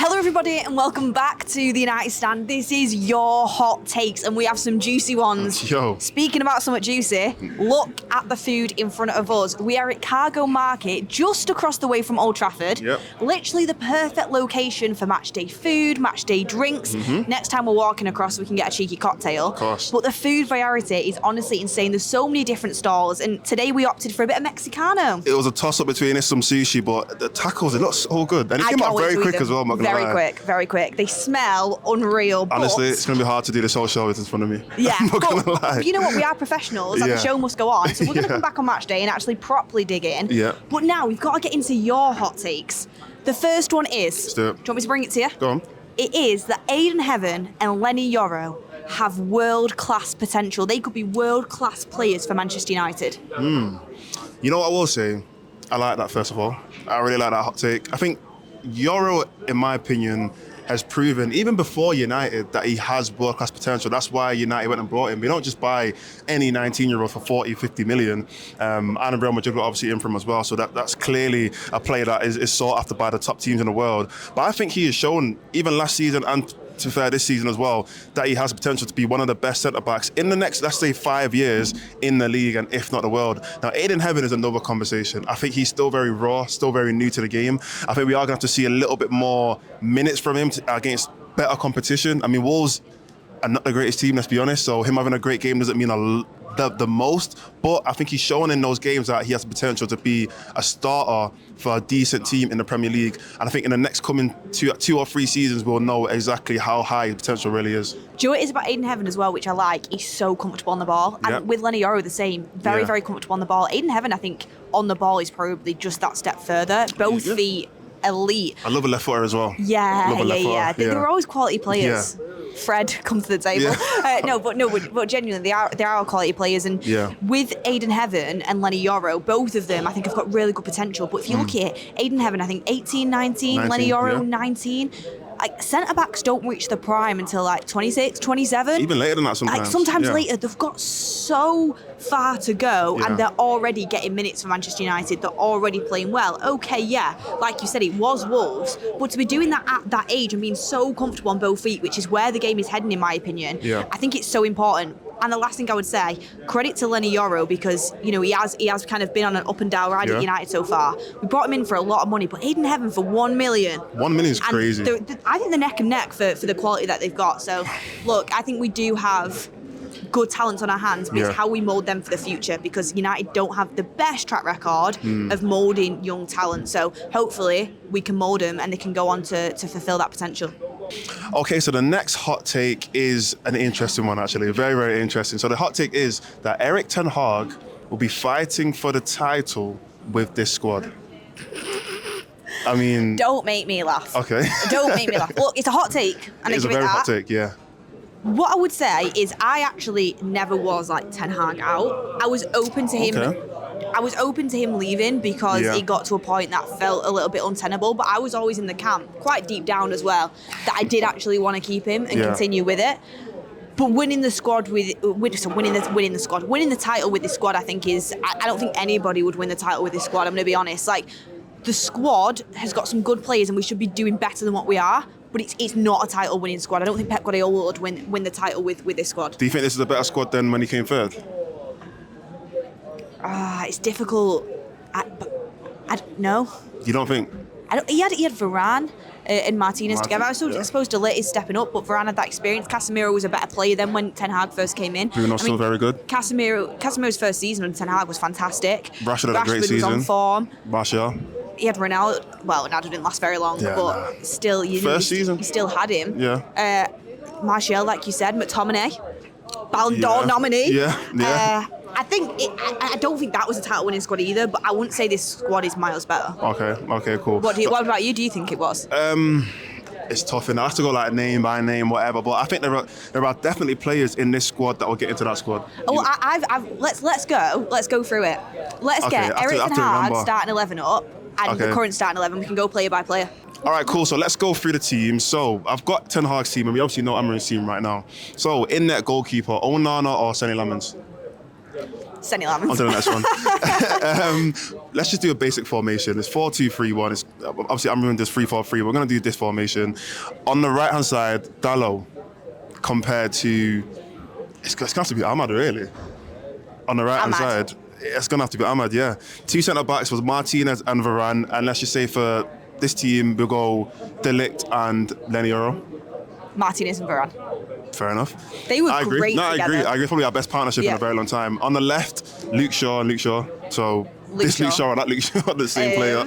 Hello everybody and welcome back to the United Stand. This is your hot takes and we have some juicy ones. Yo. Speaking about something juicy, look at the food in front of us. We are at Cargo Market, just across the way from Old Trafford. Yep. Literally the perfect location for match day food, match day drinks. Next time we're walking across we can get a cheeky cocktail. Of course. But the food variety is honestly insane. There's so many different stalls and today we opted for a bit of Mexicano. It was a toss-up between some sushi, but the tacos, it looks so good. And it came out very quick as well, I'm not gonna lie. Very quick. They smell unreal. Honestly, but it's going to be hard to do this whole show with in front of me. Yeah, I'm not but going to lie. you know what? We are professionals and the show must go on. So we're going to come back on match day and actually properly dig in. Yeah. But now we've got to get into your hot takes. The first one is, Let's do it. Do you want me to bring it to you? Go on. It is that Aiden Heaven and Lenny Yoro have world-class potential. They could be world-class players for Manchester United. You know what I will say? I like that, first of all. I really like that hot take. I think Yoro, in my opinion, has proven, even before United, that he has world-class potential. That's why United went and brought him. We don't just buy any 19-year-old for 40, 50 million. And Real Madrid were obviously in for him as well. So that's clearly a player that is sought after by the top teams in the world. But I think he has shown, even last season and to be fair, this season as well, that he has the potential to be one of the best centre-backs in the next, let's say, 5 years in the league and if not the world. Now, Aiden Heaven is another conversation. I think he's still very raw, still very new to the game. I think we are going to have to see a little bit more minutes from him against better competition. I mean, Wolves are not the greatest team, let's be honest, so him having a great game doesn't mean the most, but I think he's shown in those games that he has the potential to be a starter for a decent team in the Premier League. And I think in the next coming two or three seasons, we'll know exactly how high his potential really is. Do you know what it is about Aiden Heaven as well, which I like? He's so comfortable on the ball. And with Lenny Yoro, the same. Very comfortable on the ball. Aiden Heaven, I think, on the ball is probably just that step further. Both feet, elite. I love a left footer as well. Yeah. They're always quality players. Yeah. Fred, come to the table. But genuinely, they are quality players. And with Aiden Heaven and Lenny Yoro, both of them, I think, have got really good potential. But if you look at it, Aiden Heaven, I think 18, 19, Lenny Yoro, 19. Like, centre-backs don't reach the prime until like 26, 27. Even later than that sometimes. Like, sometimes later. They've got so far to go and they're already getting minutes for Manchester United. They're already playing well. Okay, like you said, it was Wolves. But to be doing that at that age and being so comfortable on both feet, which is where the game is heading in my opinion, I think it's so important. And the last thing I would say, credit to Lenny Yoro because, you know, he has kind of been on an up and down ride at United so far. We brought him in for a lot of money, but Aiden Heaven for 1 million. 1 million is crazy. I think they're neck and neck for the quality that they've got. So, look, I think we do have good talents on our hands, but it's how we mould them for the future because United don't have the best track record of moulding young talent. So, hopefully, we can mould them and they can go on to fulfil that potential. Okay, so the next hot take is an interesting one, actually. Very interesting. So the hot take is that Ten Hag will be fighting for the title with this squad. I mean... Don't make me laugh. Okay. Don't make me laugh. Look, it's a hot take. And it's a very hot take, yeah. What I would say is I actually never was like Ten Hag out. I was open to him. Okay. I was open to him leaving because he got to a point that felt a little bit untenable, but I was always in the camp, quite deep down as well, that I did actually want to keep him and continue with it. But winning the title with this squad, I think I don't think anybody would win the title with this squad, I'm going to be honest. Like, the squad has got some good players and we should be doing better than what we are, but it's not a title winning squad. I don't think Pep Guardiola would win the title with this squad. Do you think this is a better squad than when he came third? It's difficult. I don't know. You don't think? He had Varane and Martinez together. I was supposed to let is stepping up, but Varane had that experience. Casemiro was a better player than when Ten Hag first came in. Bruno's still very good. Casimir's first season under Ten Hag was fantastic. Rashford had a great season. Was on form. Martial. He had Ronaldo. Well, Ronaldo didn't last very long, but still, you still had him. Yeah. Martial, like you said, McTominay, Ballon d'Or nominee. Yeah. I don't think that was a title winning squad either, but I wouldn't say this squad is miles better. Okay, cool. What about you? Do you think it was? It's tough, and I have to go like name by name, whatever. But I think there are definitely players in this squad that will get into that squad. Oh, let's go through it. Let's get Ten Hag starting 11 up, and the current starting 11. We can go player by player. All right, cool. So let's go through the team. So I've got Ten Hag's team, and we obviously know Amarin's team right now. So in net goalkeeper, Onana or Senny Lamens? Senny Lamens. On to the next one. Let's just do a basic formation. It's 4-2-3-1. It's obviously I'm doing this 3-4-3. We're going to do this formation. On the right-hand side, Dalot, compared to... It's going to have to be Ahmad, really. On the right-hand side, it's going to have to be Ahmad, yeah. 2 centre-backs was Martinez and Varane. And let's just say for this team, we'll go De Ligt and Yoro. Martinez and Varane. Fair enough. They were great together. I agree. I agree. Probably our best partnership in a very long time. On the left, Luke Shaw and Luke Shaw. So Luke Shaw and that Luke Shaw are the same player.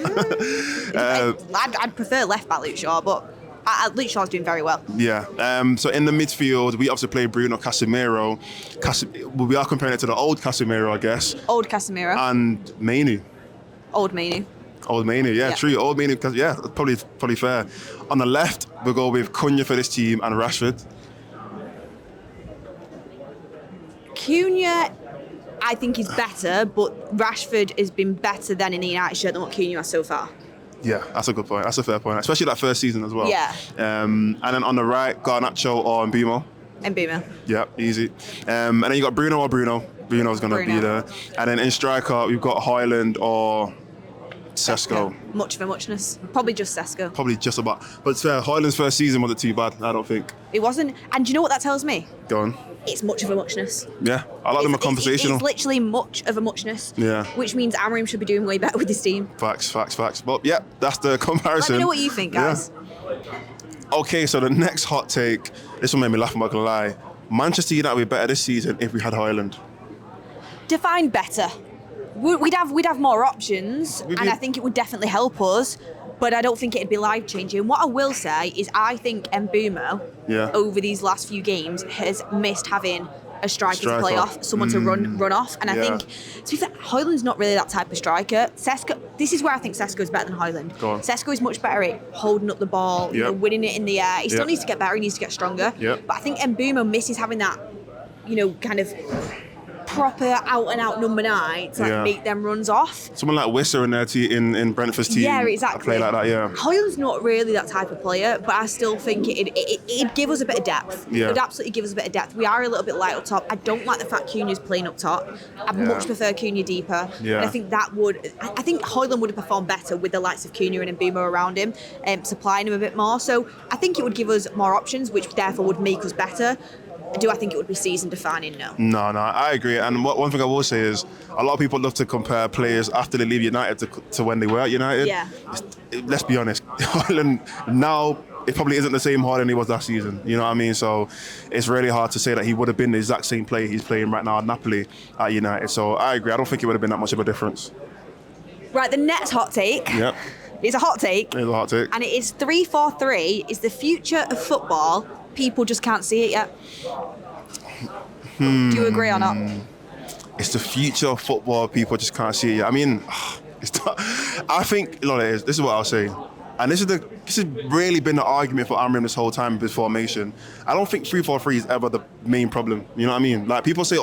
I'd prefer left back Luke Shaw, but Luke Shaw's doing very well. Yeah. So in the midfield, we obviously play Bruno Casemiro. We are comparing it to the old Casemiro, I guess. Old Casemiro. And Mainu. Old Mainu. Old Mainu, yeah, true. Old Mainu, because probably fair. On the left, we'll go with Cunha for this team and Rashford. Cunha, I think, is better, but Rashford has been better than in the United shirt than what Cunha has so far. Yeah, that's a good point. That's a fair point, especially that first season as well. Yeah. And then on the right, Garnacho or Mbeumo. Mbeumo. Yeah, easy. And then you got Bruno or Bruno. Bruno's going to be there. And then in striker, we've got Hojlund or Sesko. Much of a muchness. Probably just Sesko. Probably just about. But it's fair, Hojlund's first season wasn't too bad, I don't think. It wasn't. And do you know what that tells me? Go on. It's much of a muchness. Yeah, I like them a conversational. It's literally much of a muchness. Yeah. Which means Amorim should be doing way better with his team. Facts. But yeah, that's the comparison. Let me know what you think, guys. Yeah. Okay, so the next hot take, this one made me laugh, I'm not gonna lie. Manchester United would be better this season if we had Hojlund. Define better. We'd have more options, and I think it would definitely help us. But I don't think it'd be life changing. What I will say is, I think Mbeumo over these last few games has missed having a striker to play off, someone to run off. And I think, to be fair, Hojlund's not really that type of striker. Sesko, this is where I think Sesko is better than Hojlund. Sesko is much better at holding up the ball, winning it in the air. He still needs to get better. He needs to get stronger. But I think Mbeumo misses having that, kind of proper out-and-out number 9 to make them runs off. Someone like Wissa in their in Brentford's team. Yeah, exactly. Play like that, yeah. Hojlund's not really that type of player, but I still think it'd give us a bit of depth. Yeah. It would absolutely give us a bit of depth. We are a little bit light up top. I don't like the fact Cunha's playing up top. I much prefer Cunha deeper. Yeah. And I think I think Hojlund would have performed better with the likes of Cunha and Mbeumo around him, supplying him a bit more. So I think it would give us more options, which therefore would make us better. Do I think it would be season defining? No. No, I agree. And one thing I will say is, a lot of people love to compare players after they leave United to when they were at United. Yeah. Let's be honest, Hojlund now, it probably isn't the same Hojlund he was last season. You know what I mean? So it's really hard to say that he would have been the exact same player he's playing right now at Napoli at United. So I agree. I don't think it would have been that much of a difference. Right, the next hot take. Yep. It's a hot take. It's a hot take. And it is 3-4-3 is the future of football. People just can't see it yet. Do you agree or not? It's the future of football. People just can't see it yet. I mean, I think, this is what I'll say. And this has really been the argument for Amorim this whole time with his formation. I don't think 3-4-3 is ever the main problem. You know what I mean? Like, people say,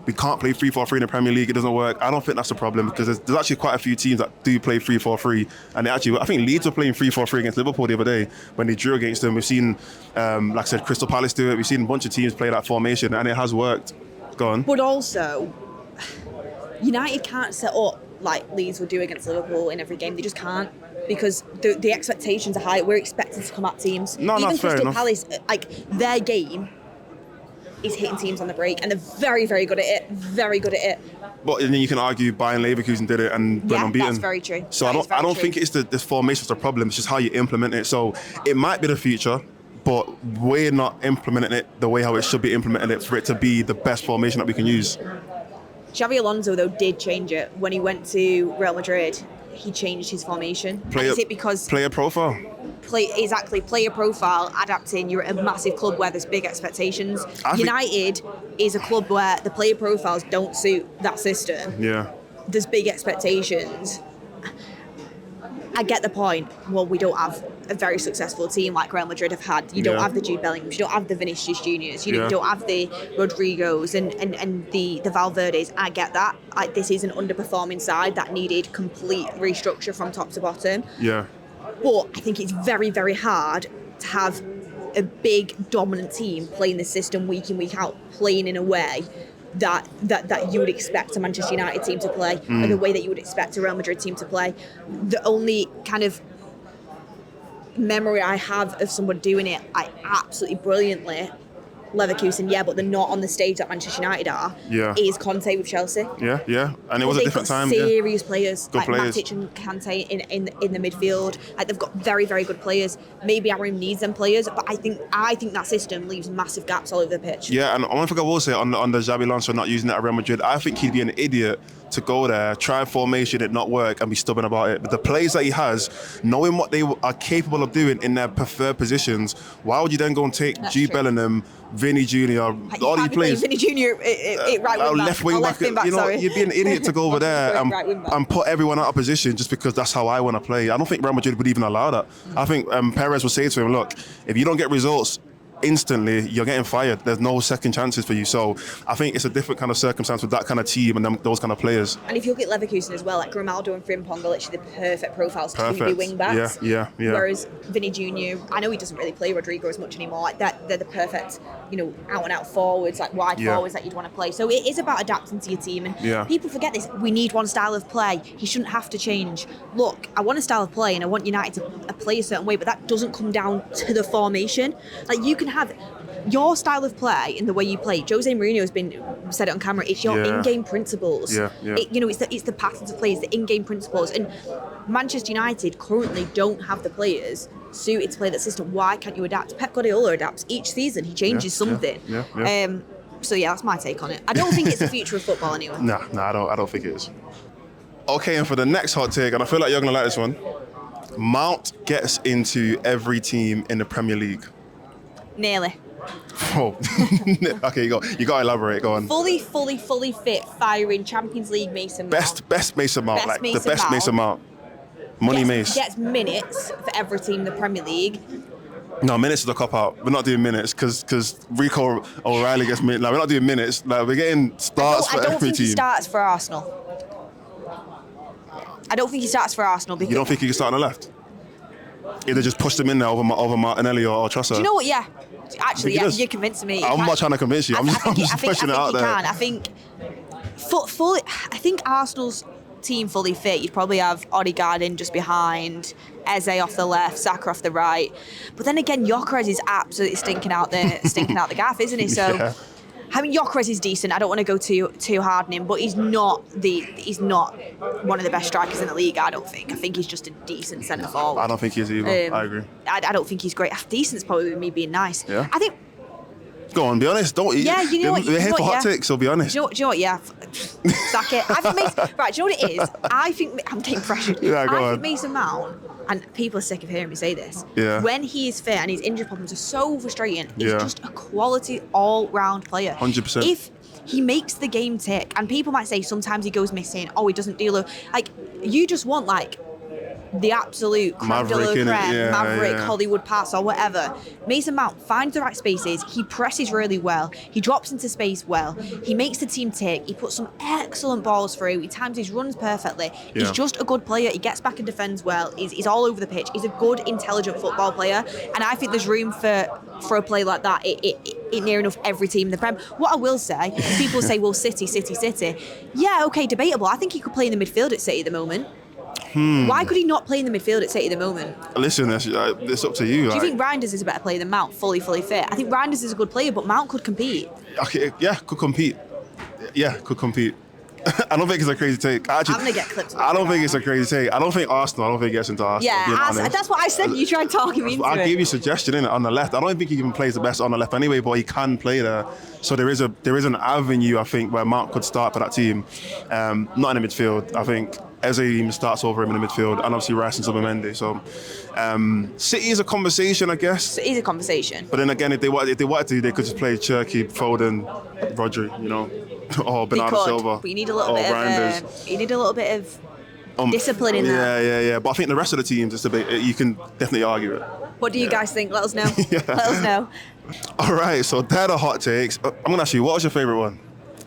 we can't play 3-4-3 in the Premier League, it doesn't work. I don't think that's the problem, because there's actually quite a few teams that do play 3-4-3, and I think Leeds were playing 3-4-3 against Liverpool the other day when they drew against them. We've seen, like I said, Crystal Palace do it. We've seen a bunch of teams play that formation, and it has worked. Go on. But also, United can't set up like Leeds would do against Liverpool in every game. They just can't, because the expectations are high. We're expected to come at teams. No, even that's fair Crystal enough. Palace, their game is hitting teams on the break, and they're very, very good at it. Very good at it. But then you can argue Bayern Leverkusen did it and went unbeaten. That's very true. So I don't think it's the formation that's the problem. It's just how you implement it. So it might be the future, but we're not implementing it the way how it should be implemented for it to be the best formation that we can use. Xabi Alonso, though, did change it when he went to Real Madrid. He changed his formation. Is it because player profile? Player profile, adapting. You're at a massive club where there's big expectations. United is a club where the player profiles don't suit that system. Yeah. There's big expectations. I get the point. Well, we don't have a very successful team like Real Madrid have had. You don't have the Jude Bellinghams, you don't have the Vinicius Juniors, you don't have the Rodrigos and the Valverdes. I get that. This is an underperforming side that needed complete restructure from top to bottom. Yeah. But I think it's very, very hard to have a big, dominant team playing the system week in, week out, playing in a way that you would expect a Manchester United team to play, or the way that you would expect a Real Madrid team to play. The only kind of memory I have of someone doing it absolutely brilliantly, Leverkusen, but they're not on the stage that Manchester United are. Yeah. Is Conte with Chelsea. Yeah. And it was a different time. Serious players, Good like players. Matic and Kante in the midfield. Like, they've got very, very good players. Maybe Amorim needs them players, but I think that system leaves massive gaps all over the pitch. Yeah, and one thing I will say on the Xabi Alonso not using it at Real Madrid, I think he'd be an idiot to go there, try a formation, it not work, and be stubborn about it. But the players that he has, knowing what they are capable of doing in their preferred positions, why would you then go and take Jude Bellingham, Vinny Jr., all these players? Vinny Jr. Left wing back. You know, you'd be an idiot to go over there and put everyone out of position just because that's how I want to play. I don't think Real Madrid would even allow that. I think Perez would say to him, look, if you don't get results instantly, you're getting fired. There's no second chances for you. So I think it's a different kind of circumstance with that kind of team and those kind of players. And if you look at Leverkusen as well, like Grimaldo and Frimpong are literally the perfect profiles to be wing backs. Yeah. Whereas Vinny Jr., I know he doesn't really play Rodrigo as much anymore. Like they're the perfect, out and out forwards, like wide forwards that you'd want to play. So it is about adapting to your team. And people forget this. We need one style of play. He shouldn't have to change. Look, I want a style of play and I want United to play a certain way, but that doesn't come down to the formation. Like, you can have your style of play and the way you play. Jose Mourinho has been said it on camera. It's your in-game principles. It's the patterns of play, it's the in-game principles. And Manchester United currently don't have the players suited to play that system. Why can't you adapt? Pep Guardiola adapts each season. He changes something. So that's my take on it. I don't think it's the future of football anyway. No, I don't think it is. Okay, and for the next hot take, and I feel like you're gonna like this one. Mount gets into every team in the Premier League. Nearly. Oh. Okay, you got to elaborate. Go on. Fully fit, firing Champions League Mason Mount. Best Mason Mount, Mason Mount. Money Mace. Gets minutes for every team in the Premier League. No, minutes is a cop out. We're not doing minutes because Rico O'Reilly gets minutes. Like, we're not doing minutes. Like, we're getting starts for every team. I don't think he starts for Arsenal. Because you don't think he can start on the left? Either just push them in there over Martinelli or Trossard. Do you know what? Yeah. Actually, you're convincing me. I'm not trying to convince you. I'm just pushing it out there. I think Arsenal's team fully fit, you'd probably have Odegaard in just behind, Eze off the left, Saka off the right. But then again, Gyökeres is absolutely stinking out the gaff, isn't he? So, I mean, Gyökeres is decent. I don't want to go too hard on him, but he's not one of the best strikers in the league. I don't think. I think he's just a decent centre forward. I don't think he is either. I agree. I don't think he's great. Decent's probably me being nice. Yeah. I think. Go on, be honest. Don't. Yeah, you know what? We're here for hot takes, so be honest. Do you know what? Yeah. Sack it. Right, do you know what it is? I think I'm getting pressured. Yeah, go on. I think Mason Mount, and people are sick of hearing me say this. Yeah. When he is fit and his injury problems are so frustrating, he's just a quality all-round player. 100%. If he makes the game tick, and people might say sometimes he goes missing, he doesn't deal with, like, you just want, like, the absolute creme de la creme, Maverick, Hollywood pass or whatever. Mason Mount finds the right spaces, he presses really well, he drops into space well, he makes the team tick, he puts some excellent balls through, he times his runs perfectly. He's just a good player, he gets back and defends well, he's all over the pitch, he's a good, intelligent football player, and I think there's room for a play like that in near enough every team in the Prem. What I will say, people say, well, City. Yeah, okay, debatable. I think he could play in the midfield at City at the moment. Why could he not play in the midfield at City at the moment? Listen, it's up to you. Do you think Reinders is a better player than Mount, fully fit? I think Reinders is a good player, but Mount could compete. Okay, could compete. I don't think it's a crazy take. Actually, I'm going to get clipped. I don't think it's a crazy take. I don't think he gets into Arsenal. Yeah, that's what I said. You tried talking me into it. I gave you a suggestion innit, on the left. I don't think he even plays the best on the left anyway, but he can play there. So there is an avenue, I think, where Mount could start for that team. Not in the midfield. I think Eze even starts over him in the midfield, and obviously Rice and Zubimendi. So City is a conversation, I guess. It is a conversation. But then again, if they wanted to, they could just play Cherky, Foden, Rodri, or Bernardo Silva. But you need a little bit of discipline in that. Yeah. But I think the rest of the teams, it's a bit. You can definitely argue it. What do you guys think? Let us know. Let us know. All right, so they're the hot takes. I'm gonna ask you, what was your favourite one?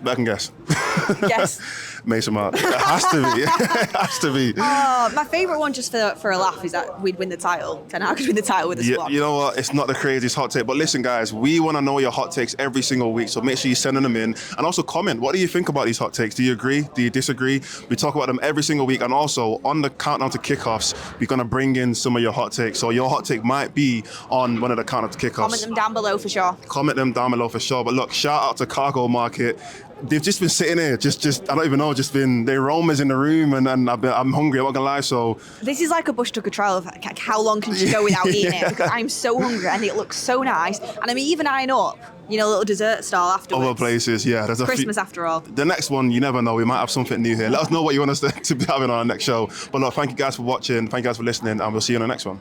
I can guess. Guess. Mason Mount. It has to be. It has to be. My favourite one, just for a laugh, is that we'd win the title. Ten Hag could win the title with the squad. You know what? It's not the craziest hot take, but listen, guys, we want to know your hot takes every single week, so make sure you send them in and also comment. What do you think about these hot takes? Do you agree? Do you disagree? We talk about them every single week, and also on the countdown to kickoffs, we're going to bring in some of your hot takes. So your hot take might be on one of the countdown to kickoffs. Comment them down below for sure. Comment them down below for sure. But look, shout out to Cargo Market. They've just been sitting here, I don't even know, the aromas in the room, and I'm hungry, I'm not gonna lie, so. This is like a Bush Tucker trial of how long can she go without eating it, because I'm so hungry and it looks so nice. And I'm even eyeing up, a little dessert stall afterwards. Other places, yeah. There's Christmas after all. The next one, you never know, we might have something new here. Let us know what you want us to be having on our next show. But look, thank you guys for watching, thank you guys for listening, and we'll see you on the next one.